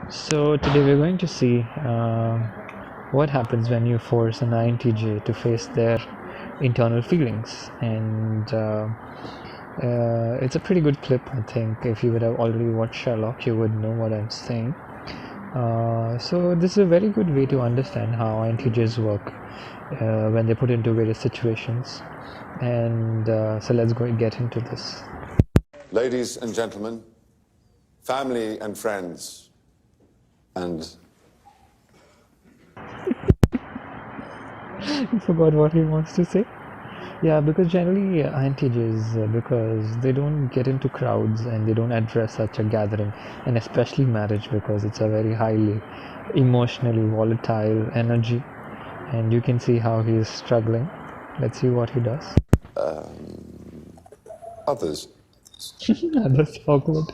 So today we're going to see what happens when you force an INTJ to face their internal feelings, and it's a pretty good clip. I think if you would have already watched Sherlock, you would know what I'm saying. So this is a very good way to understand how INTJs work when they put into various situations, and so let's go and get into this. Ladies and gentlemen, family and friends, and I forgot what he wants to say. Yeah, because generally INTJs, because they don't get into crowds and they don't address such a gathering, and especially marriage, because it's a very highly emotionally volatile energy, and you can see how he is struggling. Let's see what he does. others. That's awkward.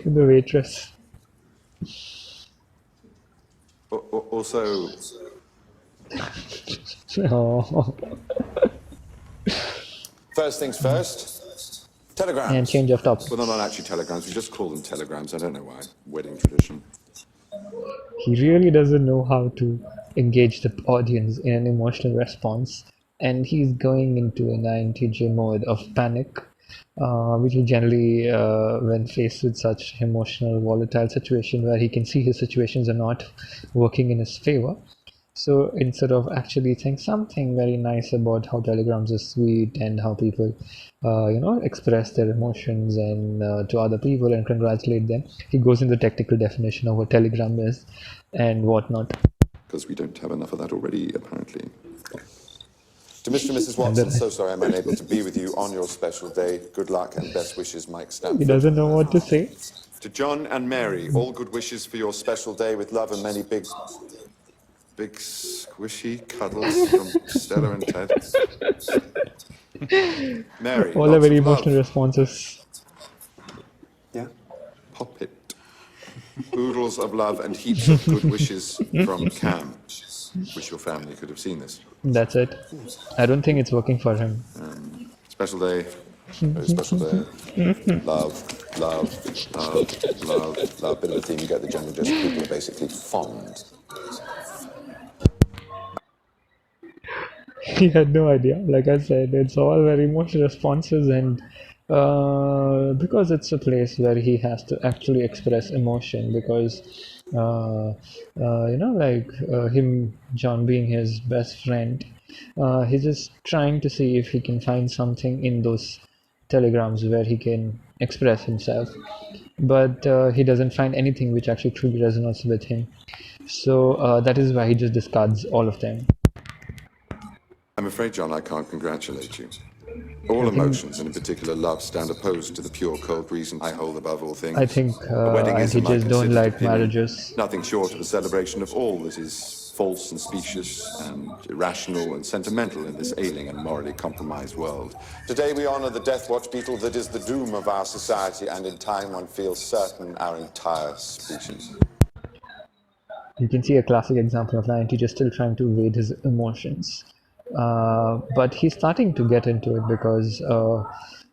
The waitress. Also, Oh, first things first, telegrams. and change of topic. Well, they're not actually telegrams, we just call them telegrams. I don't know why. Wedding tradition. He really doesn't know how to engage the audience in an emotional response, and he's going into an INTJ mode of panic, which he generally, when faced with such emotional, volatile situation where he can see his situations are not working in his favor. So instead of actually saying something very nice about how telegrams are sweet and how people, express their emotions and to other people and congratulate them, he goes in the technical definition of what telegram is and whatnot. Because we don't have enough of that already, apparently. To Mr. and Mrs. And Watson, then so sorry I'm unable to be with you on your special day. Good luck and best wishes, Mike he Stanford. doesn't know what to say. To John and Mary, all good wishes for your special day with love and many big squishy cuddles from Stella and Ted. Mary, All are lots very of love. emotional responses. Yeah. Pop it. Oodles of love and heaps of good wishes from Cam. Wish your family could have seen this. That's it. I don't think it's working for him. Special day. Very special day. Love, love, love, love, love. Bit of a theme, you get the general gist. People are basically fond. He had no idea. Like I said, it's all very emotional responses, and because it's a place where he has to actually express emotion, because him, John being his best friend, he's just trying to see if he can find something in those telegrams where he can express himself, but he doesn't find anything which actually truly resonates with him. So that is why he just discards all of them. I'm afraid, John, I can't congratulate you. All emotions, and in particular love, stand opposed to the pure, cold reason I hold above all things. I think A wedding is, in my INTJs don't considered like opinion, marriages. nothing short of a celebration of all that is false and specious and irrational and sentimental in this ailing and morally compromised world. Today we honor the death watch beetle that is the doom of our society, and in time one feels certain our entire species. You can see a classic example of an INTJ still trying to evade his emotions. But he's starting to get into it because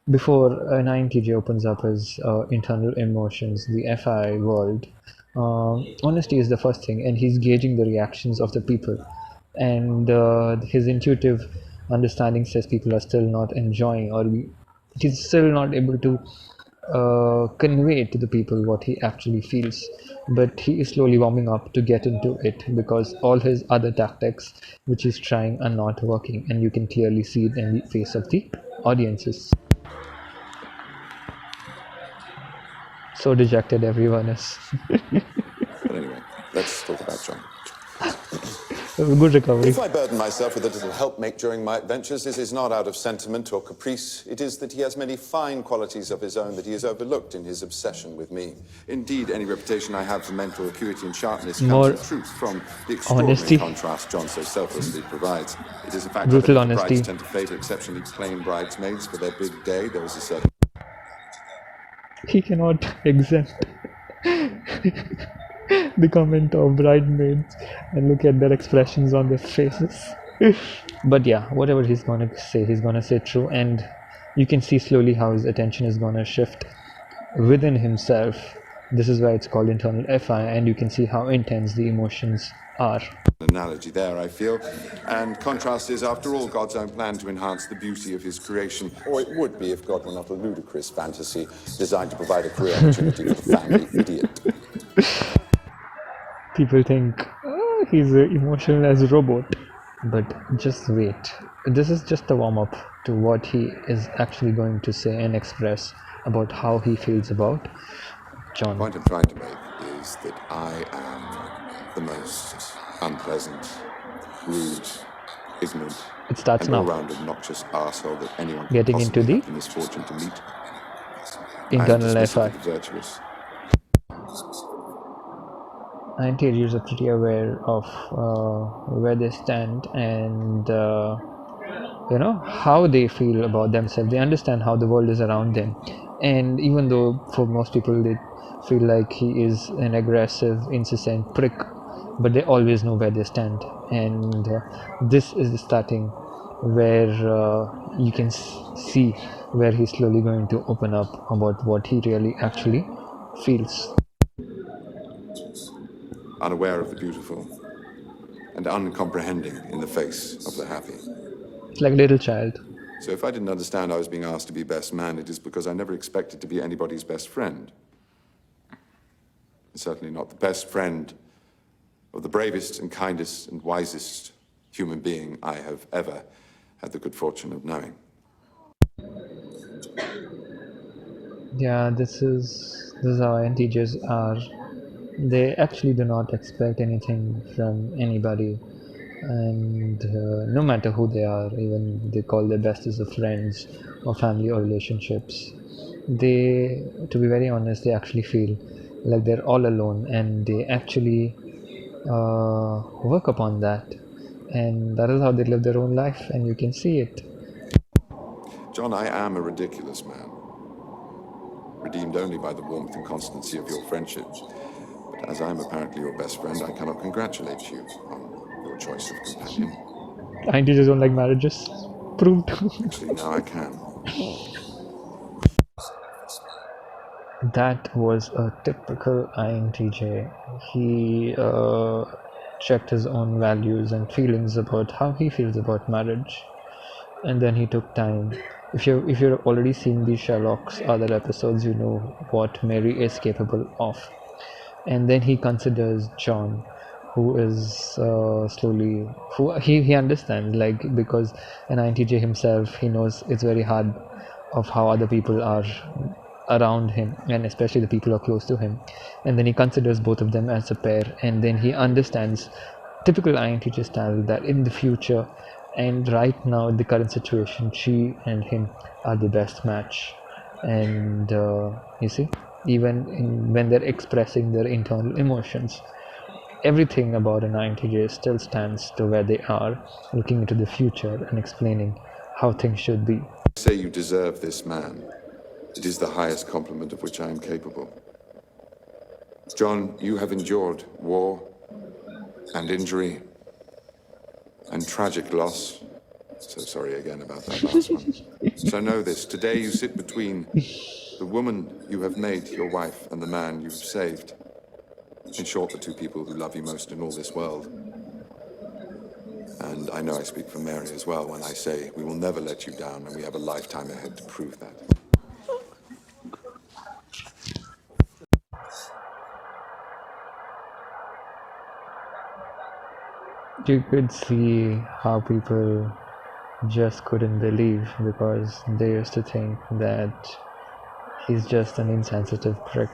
before an INTJ opens up his internal emotions, the FI world, honesty is the first thing, and he's gauging the reactions of the people. And his intuitive understanding says people are still not enjoying, or he's still not able to convey to the people what he actually feels, but he is slowly warming up to get into it because all his other tactics which he's trying are not working, and you can clearly see it in the face of the audiences. So dejected everyone is. But anyway, let's talk about John. Good recovery. If I burden myself with a little helpmate during my adventures, it is not out of sentiment or caprice. It is that he has many fine qualities of his own that he has overlooked in his obsession with me. Indeed, any reputation I have for mental acuity and sharpness comes More in truth from the extraordinary honesty. contrast John so selflessly provides. It is a fact Brutal that honesty. brides tend to favour exceptionally plain bridesmaids for their big day. There is a certain He cannot exempt the comment of bridesmaids and look at their expressions on their faces. But yeah, whatever he's gonna say true, and You can see slowly how his attention is gonna shift within himself. This is why it's called internal FI, and you can see how intense the emotions are. Analogy there, I feel. And contrast is, after all, God's own plan to enhance the beauty of his creation. Or it would be if God were not a ludicrous fantasy designed to provide a career opportunity for the family idiot. People think, oh, he's emotional as a robot. But just wait. This is just a warm up to what he is actually going to say and express about how he feels about The John. point I'm trying to make is that I am the most unpleasant, rude, ignorant, It starts and now. all-round obnoxious arsehole that anyone could Getting into possibly the have the misfortune to meet. I am internal dismissive FI. of the virtuous. INTJs are pretty aware of where they stand and how they feel about themselves. They understand how the world is around them, and even though for most people they feel like he is an aggressive, incessant prick, but they always know where they stand. And this is the starting where you can see where he's slowly going to open up about what he really actually feels. Unaware of the beautiful and uncomprehending in the face of the happy. It's like a little child. So if I didn't understand I was being asked to be best man, it is because I never expected to be anybody's best friend. Certainly not the best friend of the bravest and kindest and wisest human being I have ever had the good fortune of knowing. Yeah, this is how INTJs are. They actually do not expect anything from anybody, and no matter who they are, even they call their bestest of friends or family or relationships, they, to be very honest, they actually feel like they're all alone, and they actually work upon that, and that is how they live their own life, and you can see it. John, I am a ridiculous man, redeemed only by the warmth and constancy of your friendship. But as I am apparently your best friend, I cannot congratulate you on your choice of companion. INTJs don't like marriages. Proved. Actually, now I can. That was a typical INTJ. He checked his own values and feelings about how he feels about marriage, and then he took time. If you're already seen the Sherlock's other episodes, you know what Mary is capable of. And then he considers John, who is slowly, who he understands, like, because an INTJ himself, he knows it's very hard of how other people are around him, and especially the people who are close to him. And then he considers both of them as a pair, and then he understands typical INTJ style that in the future and right now in the current situation, she and him are the best match. And you see, even when they're expressing their internal emotions, everything about an INTJ still stands to where they are, looking into the future and explaining how things should be. I say you deserve this man. It is the highest compliment of which I am capable. John, you have endured war and injury and tragic loss. So sorry again about that last one. So know this, today you sit between the woman you have made your wife and the man you have saved. In short, the two people who love you most in all this world. And I know I speak for Mary as well when I say we will never let you down, and we have a lifetime ahead to prove that. You could see how people just couldn't believe, because they used to think that he's just an insensitive prick.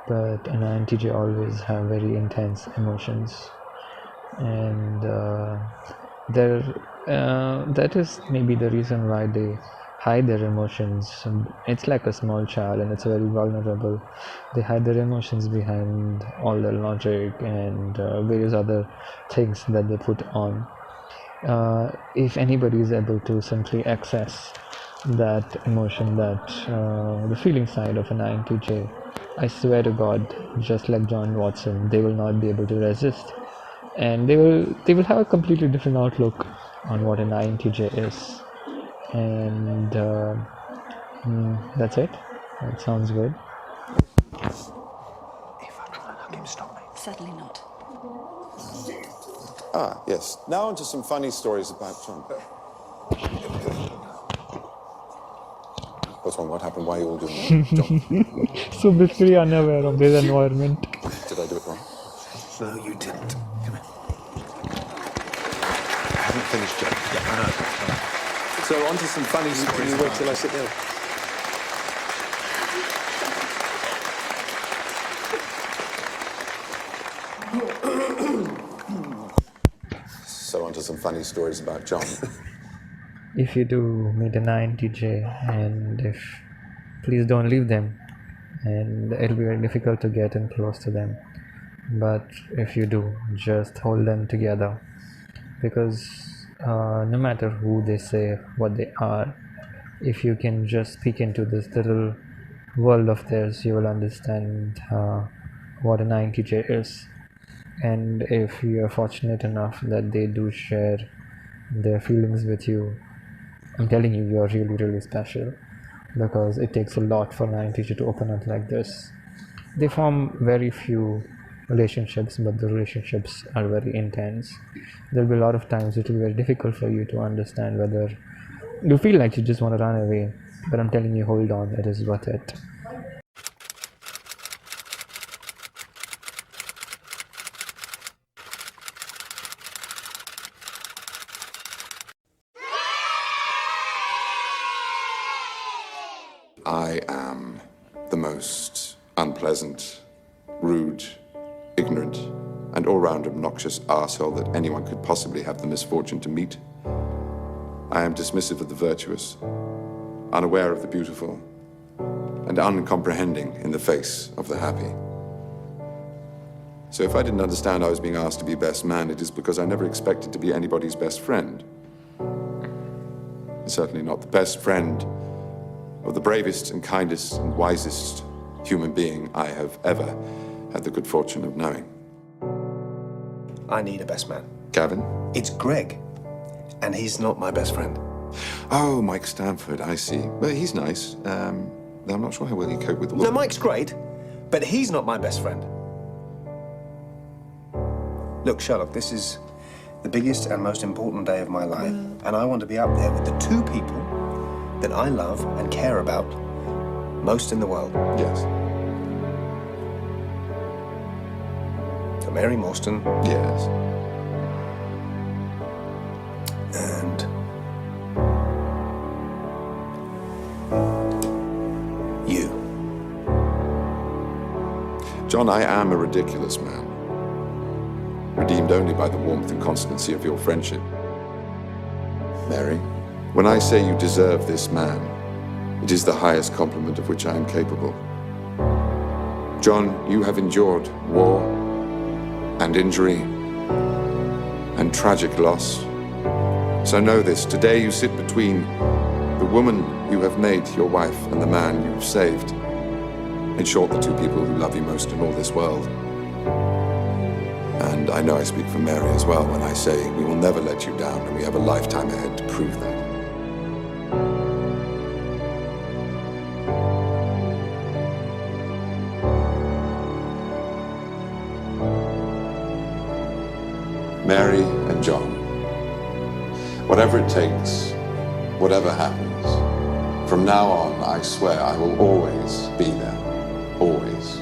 But an INTJ always have very intense emotions, and that is maybe the reason why they hide their emotions. It's like a small child, and it's very vulnerable. They hide their emotions behind all the logic and various other things that they put on. If anybody is able to simply access that emotion, that the feeling side of an INTJ, I swear to God, just like John Watson, they will not be able to resist, and they will have a completely different outlook on what an INTJ is. And that's it. That sounds good. If I try and hug him, stop me. Certainly not. Ah, yes. Now on to some funny stories about John. What's wrong? What happened? Why are you all doing that? John, So basically unaware of this environment. did I do it wrong? No, you didn't. Come here. I haven't finished yet. Yeah, I know. So on to some funny Can stories you wait about... till I sit down? So on to some funny stories about John. If you do meet an INTJ, and if please don't leave them, and it'll be very difficult to get in close to them. But if you do, just hold them together, because no matter who they say, what they are, if you can just peek into this little world of theirs, you will understand what an INTJ is. And if you are fortunate enough that they do share their feelings with you, I'm telling you, you're really, really special, because it takes a lot for an INTJ to open up like this. They form very few relationships, but the relationships are very intense. There'll be a lot of times it will be very difficult for you to understand whether you feel like you just want to run away, but I'm telling you, hold on, it is worth it. I am the most unpleasant, rude, ignorant, and all-round obnoxious arsehole that anyone could possibly have the misfortune to meet. I am dismissive of the virtuous, unaware of the beautiful, and uncomprehending in the face of the happy. So if I didn't understand I was being asked to be best man, it is because I never expected to be anybody's best friend. Certainly not the best friend of the bravest and kindest and wisest human being I have ever had the good fortune of knowing. I need a best man. Gavin? It's Greg, and he's not my best friend. Oh, Mike Stanford, I see. Well, he's nice. I'm not sure how well he cope with the No, Mike's great, but he's not my best friend. Look, Sherlock, this is the biggest and most important day of my life, and I want to be up there with the two people that I love and care about most in the world. Yes. So Mary Morstan Yes. and you. John, I am a ridiculous man, redeemed only by the warmth and constancy of your friendship. Mary, when I say you deserve this man, it is the highest compliment of which I am capable. John, you have endured war and injury and tragic loss. So know this, today you sit between the woman you have made your wife and the man you've saved. In short, the two people who love you most in all this world. And I know I speak for Mary as well when I say we will never let you down, and we have a lifetime ahead to prove that. Mary and John, whatever it takes, whatever happens, from now on, I swear I will always be there, always.